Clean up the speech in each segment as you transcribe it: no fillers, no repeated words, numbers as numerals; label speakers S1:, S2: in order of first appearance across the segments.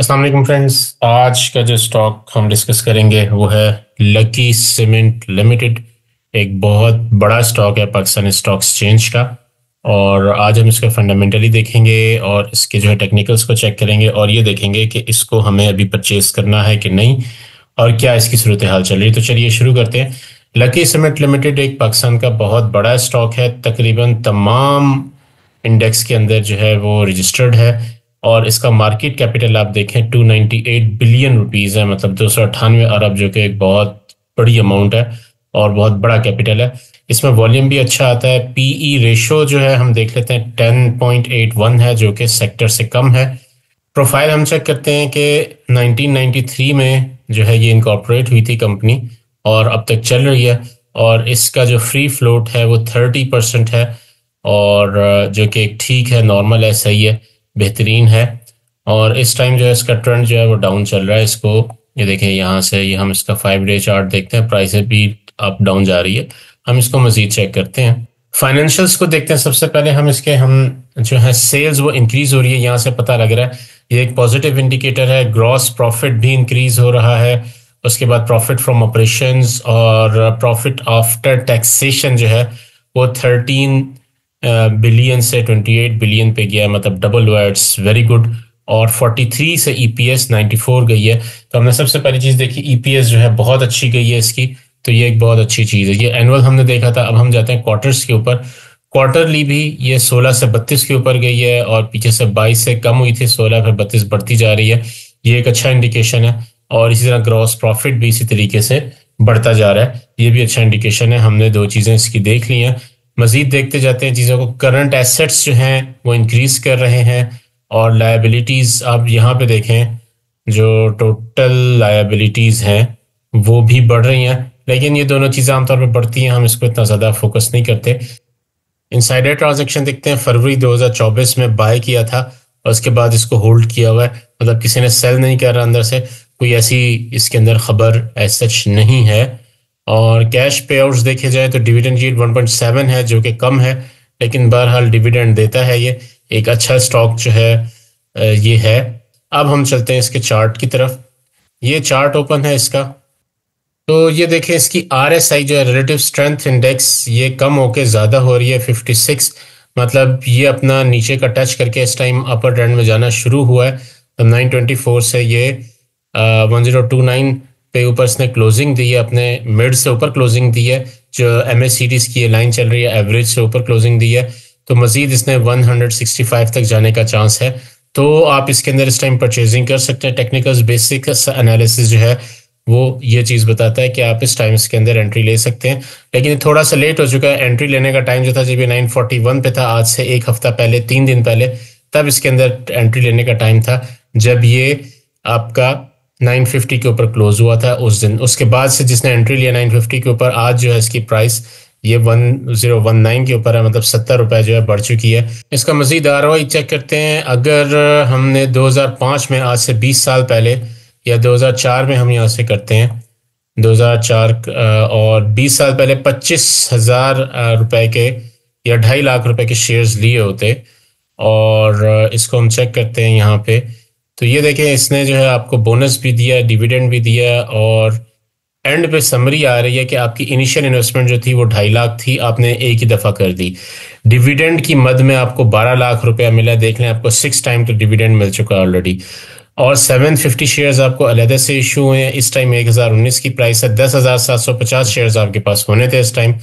S1: अस्सलाम वालेकुम फ्रेंड्स। आज का जो स्टॉक हम डिस्कस करेंगे वो है लकी सीमेंट लिमिटेड। एक बहुत बड़ा स्टॉक है पाकिस्तान स्टॉक एक्सचेंज का। और आज हम इसका फंडामेंटली देखेंगे और इसके जो है टेक्निकल्स को चेक करेंगे और ये देखेंगे कि इसको हमें अभी परचेज करना है कि नहीं और क्या इसकी सूरत हाल चल रही है। तो चलिए शुरू करते हैं। लकी सीमेंट लिमिटेड एक पाकिस्तान का बहुत बड़ा स्टॉक है, तकरीबन तमाम इंडेक्स के अंदर जो है वो रजिस्टर्ड है। और इसका मार्केट कैपिटल आप देखें 298 बिलियन रुपीज़ है, मतलब 298 अरब, जो कि एक बहुत बड़ी अमाउंट है और बहुत बड़ा कैपिटल है। इसमें वॉल्यूम भी अच्छा आता है। पीई रेशो जो है हम देख लेते हैं 10.81 है, जो कि सेक्टर से कम है। प्रोफाइल हम चेक करते हैं कि 1993 में जो है ये इनकॉर्पोरेट हुई थी कंपनी और अब तक चल रही है। और इसका जो फ्री फ्लोट है वो 30% है, और जो कि ठीक है, नॉर्मल है, सही है, बेहतरीन है। और इस टाइम जो है इसका ट्रेंड जो है वो डाउन चल रहा है। इसको ये देखें, यहाँ से ये हम इसका 5 डे चार्ट देखते हैं, प्राइस भी अप डाउन जा रही है। हम इसको मजीद चेक करते हैं। फाइनेंशियल्स को देखते हैं। सबसे पहले हम जो है सेल्स वो इंक्रीज हो रही है, यहाँ से पता लग रहा है, ये एक पॉजिटिव इंडिकेटर है। ग्रॉस प्रॉफिट भी इंक्रीज हो रहा है। उसके बाद प्रॉफिट फ्रॉम ऑपरेशंस और प्रॉफिट आफ्टर टैक्सेशन जो है वो 13 बिलियन से 28 बिलियन पे गया है, मतलब डबल हुआ। It's very good. और 43 से ईपीएस 94 गई है। तो हमने सबसे पहली चीज़ देखी, ईपीएस जो है बहुत अच्छी गई है इसकी, तो ये एक बहुत अच्छी चीज़ है। ये एनुअल हमने देखा था। अब हम जाते हैं क्वार्टर्स के ऊपर। क्वार्टरली भी ये 16 से 32 के ऊपर गई है और पीछे से 22 से कम हुई थी, 16 फिर 32 बढ़ती जा रही है। ये एक अच्छा इंडिकेशन है। और इसी तरह ग्रॉस प्रॉफिट भी इसी तरीके से बढ़ता जा रहा है, ये भी अच्छा इंडिकेशन है। हमने दो चीज़ें इसकी देख ली हैं। मजीद देखते जाते हैं चीज़ों को। करंट एसेट्स जो हैं वो इंक्रीज कर रहे हैं और लायबिलिटीज़ आप यहाँ पे देखें, जो टोटल लायबिलिटीज़ हैं वो भी बढ़ रही हैं। लेकिन ये दोनों चीज़ें आमतौर पर बढ़ती हैं, हम इसको इतना ज़्यादा फोकस नहीं करते। इनसाइडर ट्रांजैक्शन देखते हैं। फरवरी 2024 में बाय किया था और उसके बाद इसको होल्ड किया हुआ है, मतलब किसी ने सेल नहीं किया अंदर से, कोई ऐसी इसके अंदर खबर एज सच नहीं है। और कैश पे आउट्स देखे जाए तो डिविडेंड यील्ड 1.7 है, जो कि कम है, लेकिन बहरहाल डिविडेंड देता है। ये एक अच्छा स्टॉक जो है ये है। अब हम चलते हैं इसके चार्ट की तरफ। ये चार्ट ओपन है इसका, तो ये देखें इसकी आरएसआई जो है रिलेटिव स्ट्रेंथ इंडेक्स, ये कम होके ज़्यादा हो रही है 56। मतलब ये अपना नीचे का टच करके इस टाइम अपर ट्रेंड में जाना शुरू हुआ है। तो 924 से ये 1029 पे ऊपर इसने क्लोजिंग दी है, अपने मिड से ऊपर क्लोजिंग दी है। जो एमएससीडीज की ये लाइन चल रही है, एवरेज से ऊपर क्लोजिंग दी है। तो मजीद इसने 165 तक जाने का चांस है। तो आप इसके अंदर इस टाइम परचेजिंग कर सकते हैं। टेक्निकल्स बेसिक एनालिसिस जो है वो ये चीज़ बताता है कि आप इस टाइम इसके अंदर एंट्री ले सकते हैं। लेकिन थोड़ा सा लेट हो चुका है। एंट्री लेने का टाइम जो था जब ये 941 पे था, आज से एक हफ्ता पहले, 3 दिन पहले, तब इसके अंदर एंट्री लेने का टाइम था, जब ये आपका 950 के ऊपर क्लोज हुआ था उस दिन। उसके बाद से जिसने एंट्री लिया 950 के ऊपर, आज जो है इसकी प्राइस ये 1019 के ऊपर है, मतलब 70 रुपए जो है बढ़ चुकी है। इसका मजीद आरओआई चेक करते हैं। अगर हमने 2005 में, आज से 20 साल पहले, या 2004 में हम यहाँ से करते हैं, 2004 और 20 साल पहले 25,000 रुपए के या 2.5 लाख रुपए के शेयर्स लिए होते, और इसको हम चेक करते हैं यहाँ पे, तो ये देखें इसने जो है आपको बोनस भी दिया, डिविडेंड भी दिया, और एंड पे समरी आ रही है कि आपकी इनिशियल इन्वेस्टमेंट जो थी वो 2.5 लाख थी, आपने एक ही दफ़ा कर दी। डिविडेंड की मद में आपको 12 लाख रुपया मिला। देख लें, आपको 6 टाइम तो डिविडेंड मिल चुका है ऑलरेडी। और 750 शेयर्स आपको अलहदा से इशू हुए हैं। इस टाइम 1019 की प्राइस है। 10,750 शेयर्स आपके पास होने थे इस टाइम।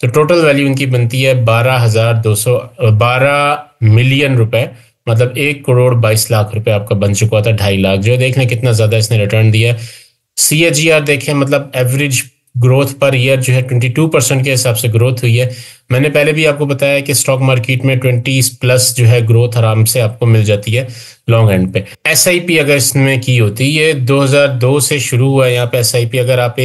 S1: तो टोटल वैल्यू इनकी बनती है 12 मिलियन रुपए, मतलब 1 करोड़ 22 लाख रुपए आपका बन चुका था। 2.5 लाख जो देख लें कितना ज़्यादा इसने रिटर्न दिया है। CAGR देखें, मतलब एवरेज ग्रोथ पर ईयर जो है 22% के हिसाब से ग्रोथ हुई है। मैंने पहले भी आपको बताया कि स्टॉक मार्केट में 20+ जो है ग्रोथ आराम से आपको मिल जाती है लॉन्ग एंड पे। SIP अगर इसमें की होती, ये 2002 से शुरू हुआ है यहाँ पे SIP। अगर आप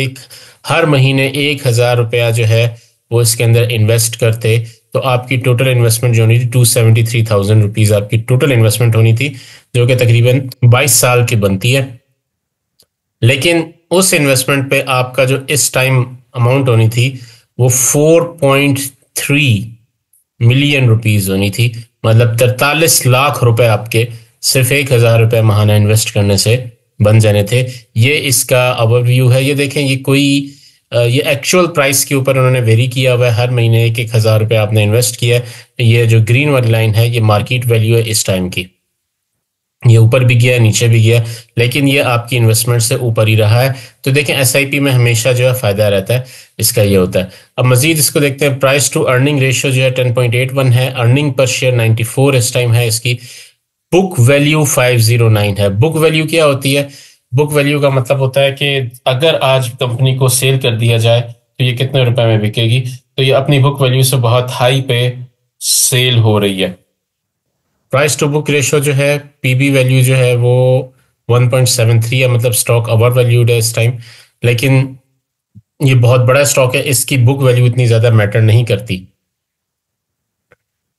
S1: हर महीने 1,000 रुपया जो है वो इसके अंदर इन्वेस्ट करते, तो आपकी टोटल इन्वेस्टमेंट जो होनी थी 273,000 रुपीज़ आपकी टोटल इन्वेस्टमेंट होनी थी, जो कि तकरीबन 22 साल की बनती है। लेकिन उस इन्वेस्टमेंट पे आपका जो इस टाइम अमाउंट होनी थी वो 4.3 मिलियन रुपीज़ होनी थी, मतलब 43 लाख रुपए आपके सिर्फ 1,000 रुपये महाना इन्वेस्ट करने से बन जाने थे। ये इसका ओवरव्यू है। ये देखें, ये कोई ये एक्चुअल प्राइस के ऊपर उन्होंने वेरी किया हुआ है। हर महीने 1,000 रुपये आपने इन्वेस्ट किया है। ये जो ग्रीन वाली लाइन है ये मार्केट वैल्यू है इस टाइम की। ये ऊपर भी गया, नीचे भी गया, लेकिन ये आपकी इन्वेस्टमेंट से ऊपर ही रहा है। तो देखें, एसआईपी में हमेशा जो है फायदा रहता है, इसका ये होता है। अब मजीद इसको देखते हैं। प्राइस टू अर्निंग रेशियो जो है 10.81 है। अर्निंग पर शेयर 94 इस टाइम है इसकी। बुक वैल्यू 509 है। बुक वैल्यू क्या होती है? बुक वैल्यू का मतलब होता है कि अगर आज कंपनी को सेल कर दिया जाए तो ये कितने रुपए में बिकेगी। तो ये अपनी बुक वैल्यू से बहुत हाई पे सेल हो रही है। प्राइस टू बुक रेशियो जो है, पीबी वैल्यू जो है वो 1.73 है, मतलब स्टॉक ओवर वैल्यूड है इस टाइम। लेकिन ये बहुत बड़ा स्टॉक है, इसकी बुक वैल्यू इतनी ज़्यादा मैटर नहीं करती।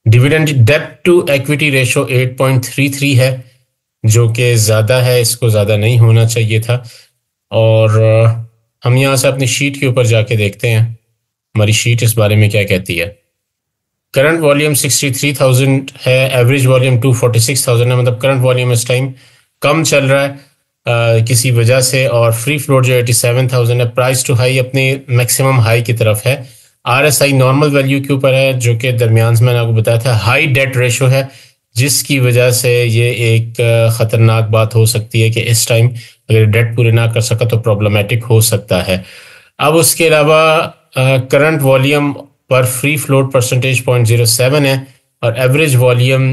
S1: डिविडेंड डेब्ट टू इक्विटी रेशियो 8.33 है, जो कि ज़्यादा है, इसको ज़्यादा नहीं होना चाहिए था। और हम यहाँ से अपनी शीट के ऊपर जाके देखते हैं हमारी शीट इस बारे में क्या कहती है। करंट वॉल्यूम 63,000 है, एवरेज वॉल्यूम 246,000 है, मतलब करंट वॉल्यूम इस टाइम कम चल रहा है किसी वजह से। और फ्री फ्लोट जो 87,000 है। प्राइस टू हाई अपने मैक्सिमम हाई की तरफ है। आरएसआई नॉर्मल वैल्यू के ऊपर है, जो कि दरमियान से मैंने आपको बताया था। हाई डेट रेशो है, जिसकी वजह से ये एक ख़तरनाक बात हो सकती है कि इस टाइम अगर डेट पूरे ना कर सका तो प्रॉब्लमेटिक हो सकता है। अब उसके अलावा करंट वॉल्यूम पर फ्री फ्लोट परसेंटेज 0.07 है, और एवरेज वॉल्यूम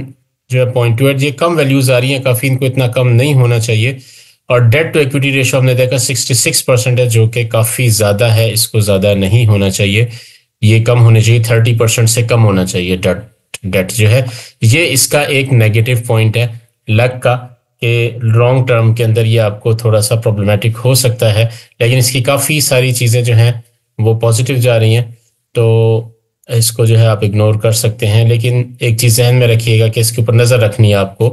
S1: जो है 0.28। ये कम वैल्यूज़ आ रही हैं काफ़ी, इनको इतना कम नहीं होना चाहिए। और डेट टू इक्विटी रेशो हमने देखा 66% है, जो कि काफ़ी ज़्यादा है, इसको ज़्यादा नहीं होना चाहिए। ये कम होने चाहिए, 30% से कम होना चाहिए डेट जो है। ये इसका एक नेगेटिव पॉइंट है लक का, कि लॉन्ग टर्म के अंदर ये आपको थोड़ा सा प्रॉब्लमेटिक हो सकता है। लेकिन इसकी काफ़ी सारी चीज़ें जो हैं वो पॉजिटिव जा रही हैं, तो इसको जो है आप इग्नोर कर सकते हैं। लेकिन एक चीज़ ध्यान में रखिएगा कि इसके ऊपर नज़र रखनी आपको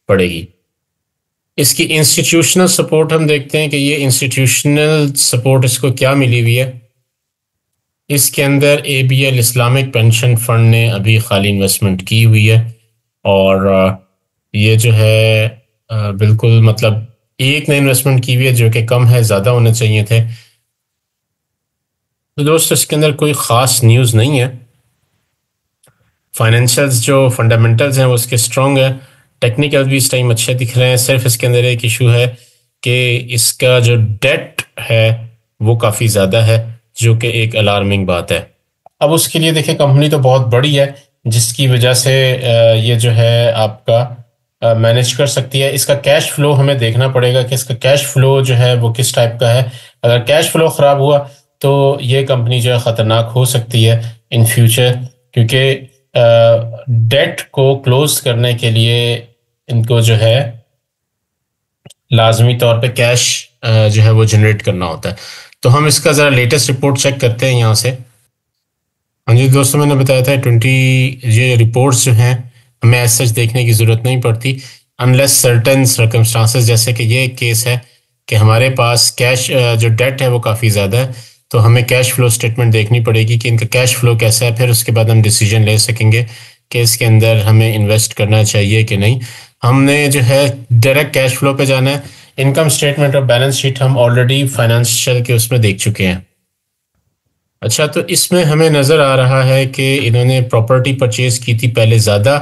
S1: पड़ेगी। इसकी इंस्टीट्यूशनल सपोर्ट हम देखते हैं कि ये इंस्टीट्यूशनल सपोर्ट इसको क्या मिली हुई है। इसके अंदर ABL इस्लामिक पेंशन फंड ने अभी खाली इन्वेस्टमेंट की हुई है, और ये जो है बिल्कुल मतलब एक ने इन्वेस्टमेंट की हुई है, जो कि कम है, ज़्यादा होने चाहिए थे। तो दोस्तों, इसके अंदर कोई ख़ास न्यूज़ नहीं है। फाइनेंशियल्स जो फंडामेंटल्स हैं वो उसके स्ट्रॉन्ग है। टेक्निकल भी इस टाइम अच्छे दिख रहे हैं। सिर्फ इसके अंदर एक इशू है कि इसका जो डेट है वो काफ़ी ज़्यादा है, जो कि एक अलार्मिंग बात है। अब उसके लिए देखिए, कंपनी तो बहुत बड़ी है, जिसकी वजह से ये जो है आपका मैनेज कर सकती है। इसका कैश फ्लो हमें देखना पड़ेगा कि इसका कैश फ्लो जो है वो किस टाइप का है। अगर कैश फ्लो ख़राब हुआ तो ये कंपनी जो है ख़तरनाक हो सकती है इन फ्यूचर, क्योंकि डेट को क्लोज करने के लिए इनको जो है लाजमी तौर पे कैश जो है वो जनरेट करना होता है। तो हम इसका ज़रा लेटेस्ट रिपोर्ट चेक करते हैं यहाँ से। हाँ जी दोस्तों, मैंने बताया था 20 ये रिपोर्ट्स जो हैं हमें एज सच देखने की ज़रूरत नहीं पड़ती, अनलेस सर्टेन सर्कमस्टांसेस, जैसे कि ये एक केस है कि हमारे पास कैश जो डेट है वो काफ़ी ज़्यादा है, तो हमें कैश फ्लो स्टेटमेंट देखनी पड़ेगी कि इनका कैश फ्लो कैसा है। फिर उसके बाद हम डिसीजन ले सकेंगे कि इसके अंदर हमें इन्वेस्ट करना चाहिए कि नहीं। हमने जो है डायरेक्ट कैश फ्लो पे जाना है। इनकम स्टेटमेंट और बैलेंस शीट हम ऑलरेडी फाइनेंशियल के उसमें देख चुके हैं। अच्छा, तो इसमें हमें नज़र आ रहा है कि इन्होंने प्रॉपर्टी परचेज़ की थी पहले ज़्यादा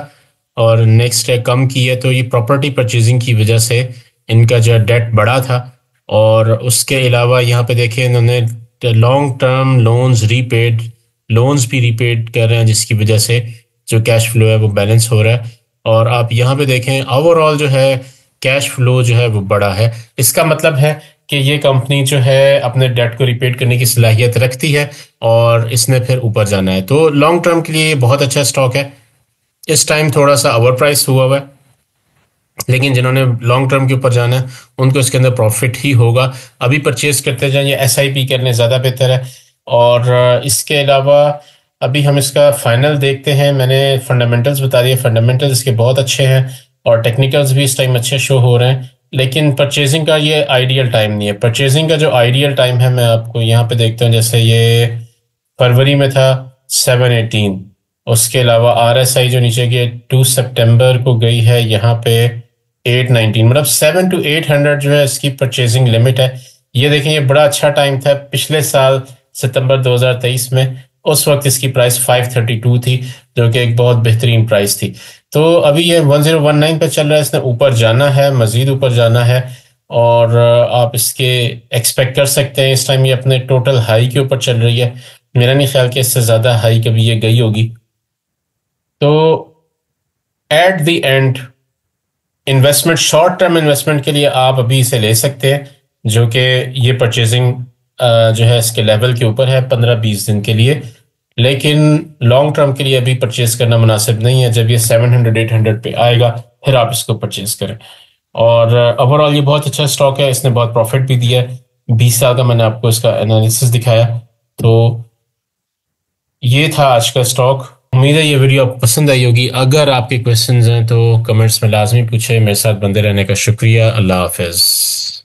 S1: और नेक्स्ट है कम की है। तो ये प्रॉपर्टी परचेजिंग की वजह से इनका जो डेट बढ़ा था। और उसके अलावा यहाँ पे देखिए, इन्होंने लॉन्ग टर्म लोन्स भी रीपेड कर रहे हैं, जिसकी वजह से जो कैश फ्लो है वो बैलेंस हो रहा है। और आप यहाँ पे देखें, ओवरऑल जो है कैश फ्लो जो है वो बड़ा है। इसका मतलब है कि ये कंपनी जो है अपने डेट को रिपेड करने की सलाहियत रखती है और इसने फिर ऊपर जाना है। तो लॉन्ग टर्म के लिए बहुत अच्छा स्टॉक है। इस टाइम थोड़ा सा ओवर प्राइस हुआ हुआ है, लेकिन जिन्होंने लॉन्ग टर्म के ऊपर जाना है उनको इसके अंदर प्रॉफिट ही होगा। अभी परचेज करते जाएं, ये SIP करने ज़्यादा बेहतर है। और इसके अलावा अभी हम इसका फाइनल देखते हैं। मैंने फंडामेंटल्स बता दिए, फंडामेंटल्स इसके बहुत अच्छे हैं और टेक्निकल्स भी इस टाइम अच्छे शो हो रहे हैं। लेकिन परचेजिंग का ये आइडियल टाइम नहीं है। परचेजिंग का जो आइडियल टाइम है, मैं आपको यहाँ पे देखता हूँ, जैसे ये फरवरी में था 7/18। उसके अलावा RSI जो नीचे की 2 सितंबर को गई है यहाँ पे 819, मतलब 7 to 800 जो है इसकी परचेजिंग लिमिट है। ये देखें, ये बड़ा अच्छा टाइम था पिछले साल सितंबर 2023 में। उस वक्त इसकी प्राइस 532 थी, जो कि एक बहुत बेहतरीन प्राइस थी। तो अभी ये 1019 पे चल रहा है, इसने ऊपर जाना है, मजीद ऊपर जाना है। और आप इसके एक्सपेक्ट कर सकते हैं, इस टाइम ये अपने टोटल हाई के ऊपर चल रही है। मेरा नहीं ख्याल कि इससे ज़्यादा हाई कभी ये गई होगी। तो at the end, investment, short term investment के लिए आप अभी इसे ले सकते हैं, जो कि ये परचेजिंग जो है इसके लेवल के ऊपर है 15-20 दिन के लिए। लेकिन लॉन्ग टर्म के लिए अभी परचेज करना मुनासिब नहीं है। जब ये 700-800 पे आएगा फिर आप इसको परचेज करें। और ओवरऑल ये बहुत अच्छा स्टॉक है, इसने बहुत प्रॉफिट भी दिया है। 20 साल का मैंने आपको इसका एनालिसिस दिखाया। तो ये था आज का स्टॉक। उम्मीद है ये वीडियो आपको पसंद आई होगी। अगर आपके क्वेश्चंस हैं तो कमेंट्स में लाजमी पूछें। मेरे साथ बंदे रहने का शुक्रिया। अल्लाह हाफिज़।